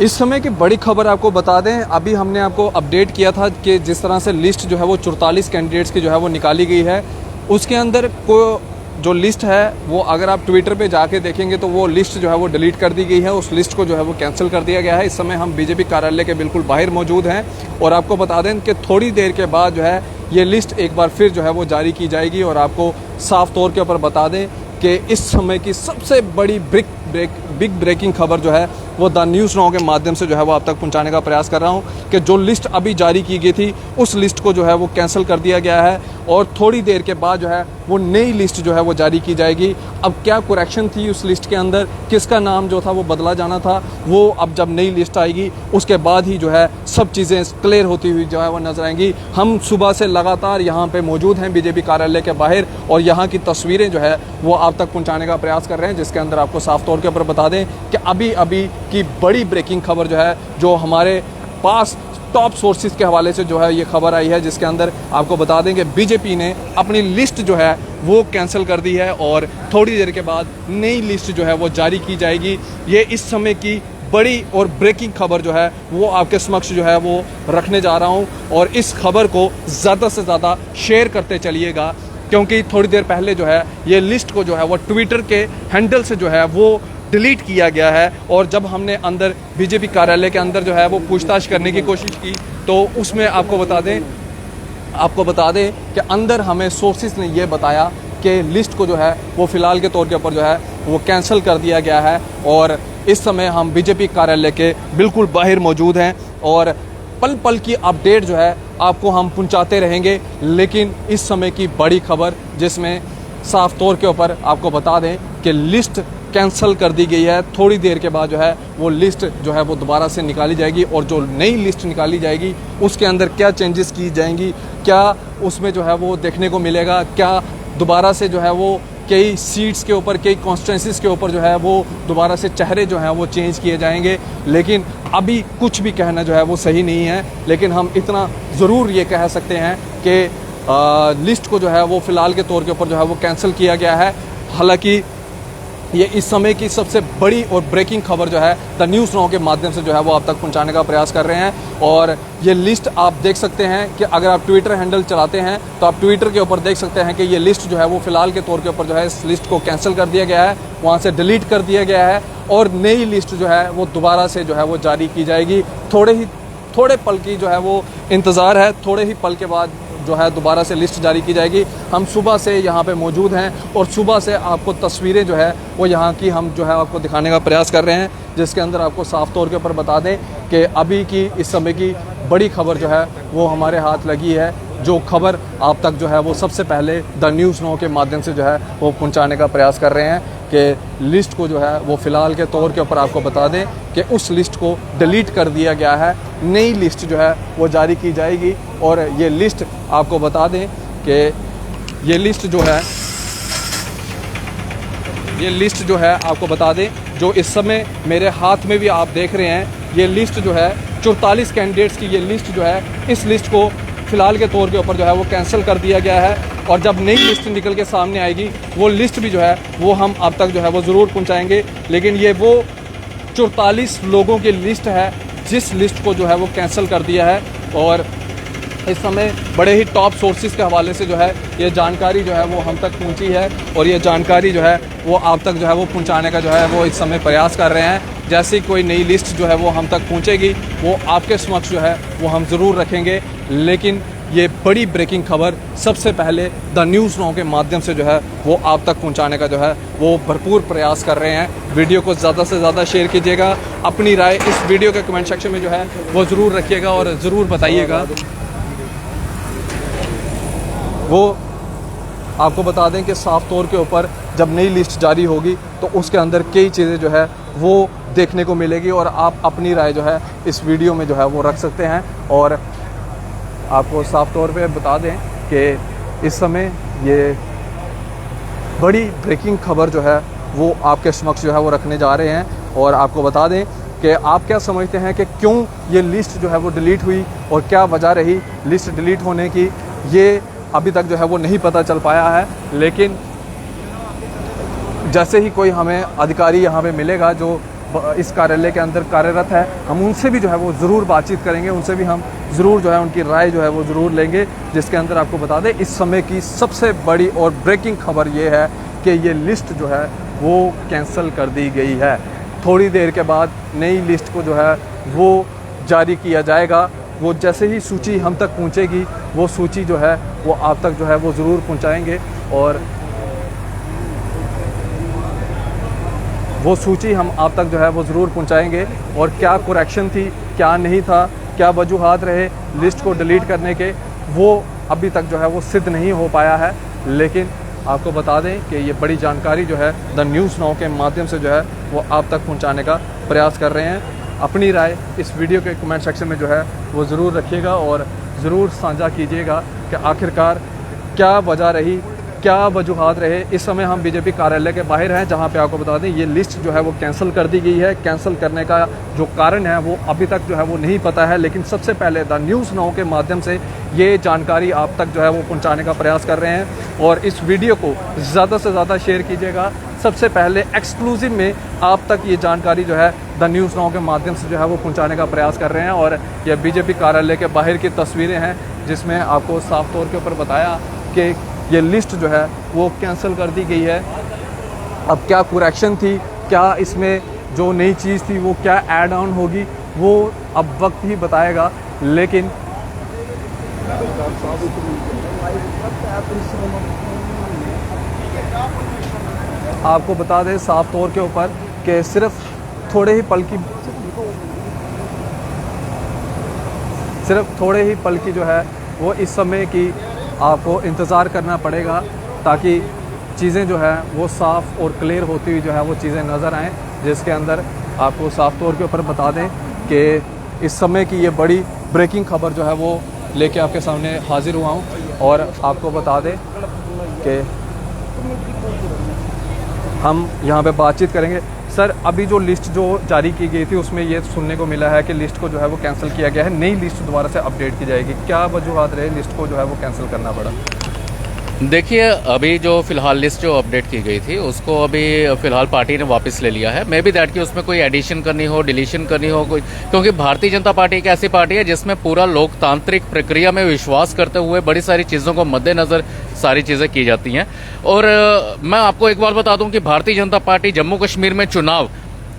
इस समय की बड़ी खबर आपको बता दें, अभी हमने आपको अपडेट किया था कि जिस तरह से लिस्ट जो है वो 44 कैंडिडेट्स की जो है वो निकाली गई है। उसके अंदर को जो लिस्ट है वो अगर आप ट्विटर पे जाके देखेंगे तो वो लिस्ट जो है वो डिलीट कर दी गई है। उस लिस्ट को जो है वो कैंसिल कर दिया गया है। इस समय हम बीजेपी कार्यालय के बिल्कुल बाहर मौजूद हैं और आपको बता दें कि थोड़ी देर के बाद जो है ये लिस्ट एक बार फिर जो है वो जारी की जाएगी। और आपको साफ तौर के ऊपर बता दें कि इस समय की सबसे बड़ी बिग ब्रेकिंग खबर जो है वो द न्यूज़ नाउ के माध्यम से जो है वो आप तक पहुंचाने का प्रयास कर रहा हूं कि जो लिस्ट अभी जारी की गई थी उस लिस्ट को जो है वो कैंसिल कर दिया गया है और थोड़ी देर के बाद जो है वो नई लिस्ट जो है वो जारी की जाएगी। अब क्या करेक्शन थी उस लिस्ट के अंदर, किसका नाम जो था वो बदला जाना था, वो अब जब नई लिस्ट आएगी उसके बाद ही जो है सब चीज़ें क्लियर होती हुई जो है वो नजर आएंगी। हम सुबह से लगातार यहाँ पे मौजूद हैं बीजेपी कार्यालय के बाहर और यहाँ की तस्वीरें जो है वो आप तक पहुँचाने का प्रयास कर रहे हैं, जिसके अंदर आपको साफ तौर के ऊपर बता दें कि अभी की बड़ी ब्रेकिंग खबर जो है जो हमारे पास टॉप सोर्सेज के हवाले से जो है ये खबर आई है, जिसके अंदर आपको बता दें कि बीजेपी ने अपनी लिस्ट जो है वो कैंसिल कर दी है और थोड़ी देर के बाद नई लिस्ट जो है वो जारी की जाएगी। ये इस समय की बड़ी और ब्रेकिंग खबर जो है वो आपके समक्ष जो है वो रखने जा रहा हूँ और इस खबर को ज़्यादा से ज़्यादा शेयर करते चलिएगा, क्योंकि थोड़ी देर पहले जो है ये लिस्ट को जो है वो ट्विटर के हैंडल से जो है वो डिलीट किया गया है। और जब हमने अंदर बीजेपी कार्यालय के अंदर जो है वो पूछताछ करने की कोशिश की तो उसमें आपको बता दें कि अंदर हमें सोर्सेज ने ये बताया कि लिस्ट को जो है वो फ़िलहाल के तौर के ऊपर जो है वो कैंसिल कर दिया गया है। और इस समय हम बीजेपी कार्यालय के बिल्कुल बाहर मौजूद हैं और पल पल की अपडेट जो है आपको हम पहुंचाते रहेंगे। लेकिन इस समय की बड़ी खबर जिसमें साफ तौर के ऊपर आपको बता दें कि लिस्ट कैंसिल कर दी गई है। थोड़ी देर के बाद जो है वो लिस्ट जो है वो दोबारा से निकाली जाएगी और जो नई लिस्ट निकाली जाएगी उसके अंदर क्या चेंजेस की जाएंगी, क्या उसमें जो है वो देखने को मिलेगा, क्या दोबारा से जो है वो कई सीट्स के ऊपर, कई कॉन्स्टिट्यूंसीज के ऊपर जो है वो दोबारा से चेहरे जो हैं वो चेंज किए जाएंगे। लेकिन अभी कुछ भी कहना जो है वो सही नहीं है, लेकिन हम इतना ज़रूर ये कह सकते हैं कि लिस्ट को जो है वो फ़िलहाल के तौर के ऊपर जो है वो कैंसिल किया गया है। हालांकि ये इस समय की सबसे बड़ी और ब्रेकिंग खबर जो है द न्यूज़ नाउ के माध्यम से जो है वो आप तक पहुंचाने का प्रयास कर रहे हैं। और ये लिस्ट आप देख सकते हैं कि अगर आप ट्विटर हैंडल चलाते हैं तो आप ट्विटर के ऊपर देख सकते हैं कि ये लिस्ट जो है वो फ़िलहाल के तौर के ऊपर जो है इस लिस्ट को कैंसिल कर दिया गया है, वहाँ से डिलीट कर दिया गया है और नई लिस्ट जो है वो दोबारा से जो है वो जारी की जाएगी। थोड़े पल की जो है वो इंतज़ार है, थोड़े ही पल के बाद जो है दोबारा से लिस्ट जारी की जाएगी। हम सुबह से यहाँ पे मौजूद हैं और सुबह से आपको तस्वीरें जो है वो यहाँ की हम जो है आपको दिखाने का प्रयास कर रहे हैं, जिसके अंदर आपको साफ तौर के ऊपर बता दें कि अभी की इस समय की बड़ी खबर जो है वो हमारे हाथ लगी है। जो खबर आप तक जो है वो सबसे पहले द न्यूज़ नाउ के माध्यम से जो है वो पहुँचाने का प्रयास कर रहे हैं कि लिस्ट को जो है वो फ़िलहाल के तौर के ऊपर आपको बता दें कि उस लिस्ट को डिलीट कर दिया गया है, नई लिस्ट जो है वो जारी की जाएगी। और ये लिस्ट आपको बता दें कि ये लिस्ट जो है आपको बता दें जो इस समय मेरे हाथ में भी आप देख रहे हैं, ये लिस्ट जो है 44 कैंडिडेट्स की ये लिस्ट जो है, इस लिस्ट को फ़िलहाल के तौर के ऊपर जो है वो कैंसिल कर दिया गया है। और जब नई लिस्ट निकल के सामने आएगी वो लिस्ट भी जो है वो हम आप तक जो है वो ज़रूर पहुंचाएंगे। लेकिन ये वो 44 लोगों की लिस्ट है जिस लिस्ट को जो है वो कैंसिल कर दिया है। और इस समय बड़े ही टॉप सोर्सेज के हवाले से जो है ये जानकारी जो है वो हम तक पहुंची है और ये जानकारी जो है वो आप तक जो है वो पहुंचाने का जो है वो इस समय प्रयास कर रहे हैं। जैसे कोई नई लिस्ट जो है वो हम तक पहुंचेगी वो आपके समक्ष जो है वो हम ज़रूर रखेंगे। लेकिन ये बड़ी ब्रेकिंग खबर सबसे पहले द न्यूज़ नाउ के माध्यम से जो है वो आप तक पहुंचाने का जो है वो भरपूर प्रयास कर रहे हैं। वीडियो को ज़्यादा से ज़्यादा शेयर कीजिएगा, अपनी राय इस वीडियो के कमेंट सेक्शन में जो है वो ज़रूर रखिएगा और ज़रूर बताइएगा। वो आपको बता दें कि साफ तौर के ऊपर जब नई लिस्ट जारी होगी तो उसके अंदर कई चीज़ें जो है वो देखने को मिलेगी और आप अपनी राय जो है इस वीडियो में जो है वो रख सकते हैं। और आपको साफ तौर पे बता दें कि इस समय ये बड़ी ब्रेकिंग खबर जो है वो आपके समक्ष जो है वो रखने जा रहे हैं। और आपको बता दें कि आप क्या समझते हैं कि क्यों ये लिस्ट जो है वो डिलीट हुई और क्या वजह रही लिस्ट डिलीट होने की, ये अभी तक जो है वो नहीं पता चल पाया है। लेकिन जैसे ही कोई हमें अधिकारी यहाँ पे मिलेगा जो इस कार्यालय के अंदर कार्यरत है, हम उनसे भी जो है वो ज़रूर बातचीत करेंगे, उनसे भी हम ज़रूर जो है उनकी राय जो है वो ज़रूर लेंगे। जिसके अंदर आपको बता दें इस समय की सबसे बड़ी और ब्रेकिंग खबर ये है कि ये लिस्ट जो है वो कैंसिल कर दी गई है। थोड़ी देर के बाद नई लिस्ट को जो है वो जारी किया जाएगा। वो जैसे ही सूची हम तक पहुंचेगी वो सूची जो है वो आप तक जो है वो ज़रूर पहुंचाएंगे, और वो सूची हम आप तक जो है वो ज़रूर पहुंचाएंगे। और क्या करेक्शन थी, क्या नहीं था, क्या वजूहात रहे लिस्ट को डिलीट करने के, वो अभी तक जो है वो सिद्ध नहीं हो पाया है। लेकिन आपको बता दें कि ये बड़ी जानकारी जो है द न्यूज़ नाउ के माध्यम से जो है वो आप तक पहुंचाने का प्रयास कर रहे हैं। अपनी राय इस वीडियो के कमेंट सेक्शन में जो है वो ज़रूर रखिएगा और ज़रूर साझा कीजिएगा कि आखिरकार क्या वजह रही, क्या वजूहात रहे। इस समय हम बीजेपी कार्यालय के बाहर हैं, जहां पे आपको बता दें ये लिस्ट जो है वो कैंसिल कर दी गई है। कैंसिल करने का जो कारण है वो अभी तक जो है वो नहीं पता है, लेकिन सबसे पहले द न्यूज़ नाउ के माध्यम से ये जानकारी आप तक जो है वो पहुंचाने का प्रयास कर रहे हैं। और इस वीडियो को ज़्यादा से ज़्यादा शेयर कीजिएगा। सबसे पहले एक्सक्लूसिव में आप तक ये जानकारी जो है द न्यूज़ नाउ के माध्यम से जो है वो पहुंचाने का प्रयास कर रहे हैं। और ये बीजेपी कार्यालय के बाहर की तस्वीरें हैं, जिसमें आपको साफ तौर के ऊपर बताया कि ये लिस्ट जो है वो कैंसिल कर दी गई है। अब क्या करेक्शन थी, क्या इसमें जो नई चीज़ थी वो क्या ऐड ऑन होगी, वो अब वक्त ही बताएगा। लेकिन आपको बता दें साफ तौर के ऊपर कि सिर्फ थोड़े ही पल की जो है वो इस समय की आपको इंतज़ार करना पड़ेगा, ताकि चीज़ें जो है वो साफ़ और क्लियर होती हुई जो है वो चीज़ें नज़र आएँ। जिसके अंदर आपको साफ तौर के ऊपर बता दें कि इस समय की ये बड़ी ब्रेकिंग खबर जो है वो लेके आपके सामने हाजिर हुआ हूँ। और आपको बता दें कि हम यहाँ पे बातचीत करेंगे। सर, अभी जो लिस्ट जो जारी की गई थी उसमें ये सुनने को मिला है कि लिस्ट को जो है वो कैंसिल किया गया है, नई लिस्ट दोबारा से अपडेट की जाएगी। क्या वजूहात रहे लिस्ट को जो है वो कैंसिल करना पड़ा? देखिए, अभी जो फिलहाल लिस्ट जो अपडेट की गई थी उसको अभी फिलहाल पार्टी ने वापस ले लिया है। मे बी दैट कि उसमें कोई एडिशन करनी हो, डिलीशन करनी हो कोई, क्योंकि भारतीय जनता पार्टी एक ऐसी पार्टी है जिसमें पूरा लोकतांत्रिक प्रक्रिया में विश्वास करते हुए बड़ी सारी चीज़ों को मद्देनज़र सारी चीज़ें की जाती हैं। और मैं आपको एक बार बता दूं कि भारतीय जनता पार्टी जम्मू कश्मीर में चुनाव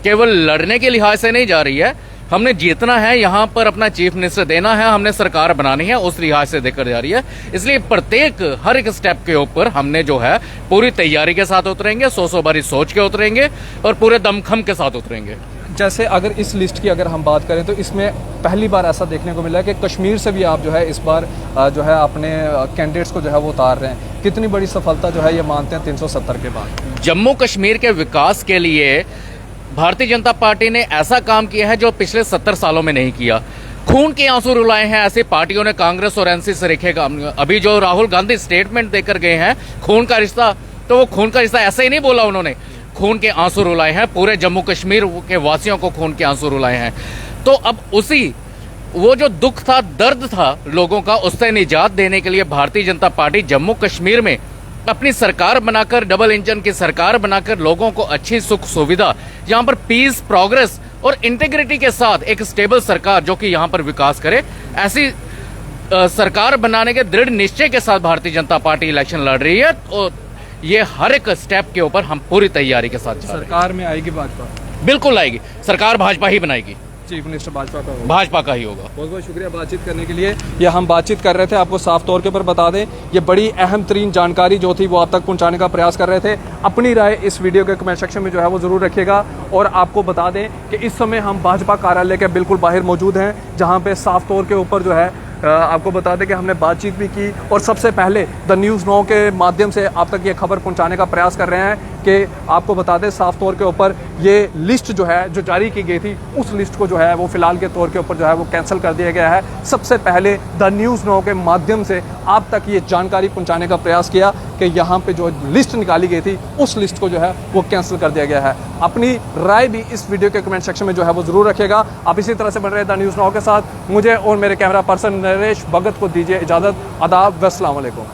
केवल लड़ने के लिहाज से नहीं जा रही है। हमने जीतना है, यहाँ पर अपना चीफ मिनिस्टर देना है, हमने सरकार बनानी है, उस लिहाज से देकर जा रही है। इसलिए प्रत्येक हर एक स्टेप के ऊपर हमने जो है पूरी तैयारी के साथ उतरेंगे, 100 बारी सोच के उतरेंगे और पूरे दमखम के साथ उतरेंगे। जैसे अगर इस लिस्ट की अगर हम बात करें तो इसमें पहली बार ऐसा देखने को मिला है कि कश्मीर से भी आप जो है इस बार जो है अपने कैंडिडेट्स को जो है वो उतार रहे हैं। कितनी बड़ी सफलता जो है ये मानते हैं 370 के बाद? जम्मू कश्मीर के विकास के लिए भारतीय जनता पार्टी ने ऐसा काम किया है जो पिछले 70 सालों में नहीं किया। खून के आंसू रुलाए हैं ऐसी पार्टियों ने कांग्रेस और एनसी से रेखेगा। अभी जो राहुल गांधी स्टेटमेंट देकर गए हैं खून का रिश्ता, तो वो खून का रिश्ता ऐसे ही नहीं बोला उन्होंने, खून के आंसू रुलाए हैं, पूरे जम्मू कश्मीर के वासियों को खून के आंसू रुलाए हैं। तो अब उसी वो जो दुख था, दर्द था लोगों का, उससे निजात देने के लिए भारतीय जनता पार्टी जम्मू कश्मीर में अपनी सरकार बनाकर, डबल इंजन की सरकार बनाकर लोगों को अच्छी सुख सुविधा, यहाँ पर पीस, प्रोग्रेस और इंटीग्रिटी के साथ एक स्टेबल सरकार जो कि यहाँ पर विकास करे, ऐसी सरकार बनाने के दृढ़ निश्चय के साथ भारतीय जनता पार्टी इलेक्शन लड़ रही है। और ये हर एक स्टेप के ऊपर हम पूरी तैयारी के साथ सरकार में आएगी भाजपा? बिल्कुल आएगी, सरकार भाजपा ही बनाएगी, चीफ मिनिस्टर भाजपा का ही होगा। बहुत बहुत शुक्रिया बातचीत करने के लिए। ये हम बातचीत कर रहे थे, आपको साफ तौर के ऊपर बता दें ये बड़ी अहम तरीन जानकारी जो थी वो आप तक पहुंचाने का प्रयास कर रहे थे। अपनी राय इस वीडियो के कमेंट सेक्शन में जो है वो ज़रूर रखिएगा। और आपको बता दें कि इस समय हम भाजपा कार्यालय के बिल्कुल बाहर मौजूद हैं, जहाँ पे साफ तौर के ऊपर जो है आपको बता दें कि हमने बातचीत भी की और सबसे पहले द न्यूज़ नाउ के माध्यम से आप तक ये खबर पहुंचाने का प्रयास कर रहे हैं कि आपको बता दें साफ तौर के ऊपर ये लिस्ट जो है जो जारी की गई थी उस लिस्ट को जो है वो फिलहाल के तौर के ऊपर जो है वो कैंसिल कर दिया गया है। सबसे पहले द न्यूज़ नाउ के माध्यम से आप तक ये जानकारी पहुंचाने का प्रयास किया कि यहाँ पे जो लिस्ट निकाली गई थी उस लिस्ट को जो है वो कैंसिल कर दिया गया है। अपनी राय भी इस वीडियो के कमेंट सेक्शन में जो है वो ज़रूर रखिएगा। आप इसी तरह से बन रहे द न्यूज़ नाउ के साथ। मुझे और मेरे कैमरा पर्सन नरेश भगत को दीजिए इजाज़त। आदाब व अस्सलाम वालेकुम।